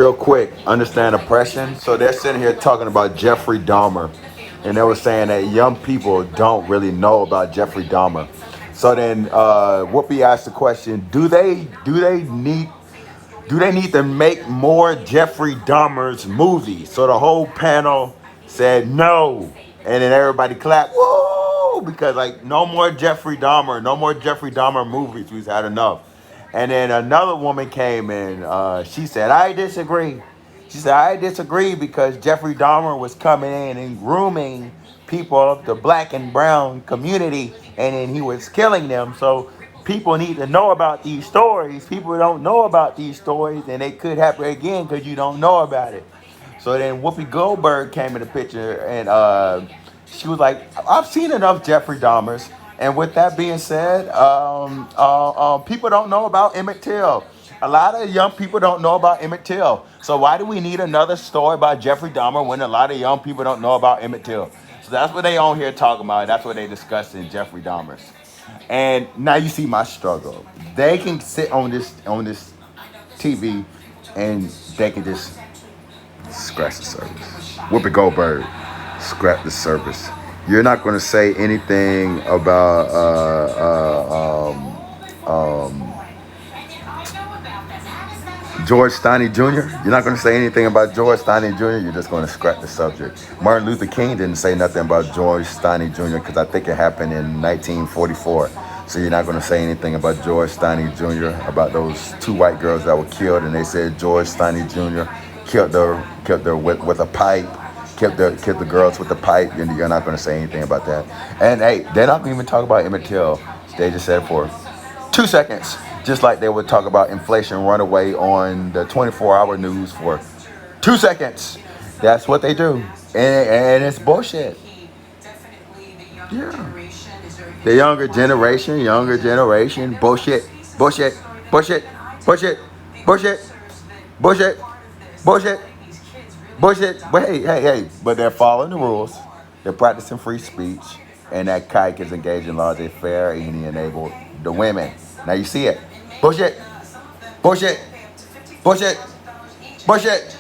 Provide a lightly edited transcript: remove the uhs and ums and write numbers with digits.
Real quick, understand oppression. So they're sitting here talking about Jeffrey Dahmer, and they were saying that young people don't really know about Jeffrey Dahmer. So then Whoopi asked the question: Do they need to make more Jeffrey Dahmer's movies? So the whole panel said no, and then everybody clapped, woo, because like no more Jeffrey Dahmer movies. We've had enough. And then another woman came in. She said, I disagree. She said, I disagree because Jeffrey Dahmer was coming in and grooming people of the black and brown community, and then he was killing them. So people need to know about these stories. People don't know about these stories, and they could happen again because you don't know about it. So then Whoopi Goldberg came in the picture, and she was like, I've seen enough Jeffrey Dahmers. And with that being said, people don't know about Emmett Till. A lot of young people don't know about Emmett Till. So why do we need another story about Jeffrey Dahmer when a lot of young people don't know about Emmett Till? So that's what they on here talking about. That's what they discussing Jeffrey Dahmers. And now you see my struggle. They can sit on this TV and they can just scratch the surface. Whoopi Goldberg, scrap the surface. You're not going to say anything about George Steiny Jr. You're not going to say anything about George Steiny Jr. You're just going to scrap the subject. Martin Luther King didn't say nothing about George Steiny Jr. because I think it happened in 1944. So you're not going to say anything about George Steiny Jr. about those two white girls that were killed, and they said George Steiny Jr. killed her with a pipe. Killed the girls with the pipe, and you're not going to say anything about that. And hey, they're not going to even talk about Emmett Till. They just said for 2 seconds, just like they would talk about inflation runaway on the 24-hour news for 2 seconds. That's what they do, and it's bullshit. Yeah, the younger generation, bullshit, bullshit, bullshit, bullshit, bullshit, bullshit, bullshit. Bullshit, but hey, but they're following the rules. They're practicing free speech, and that kike is engaged in laws that fair and he enabled the women. Now you see it. Bullshit, bullshit, bullshit, bullshit.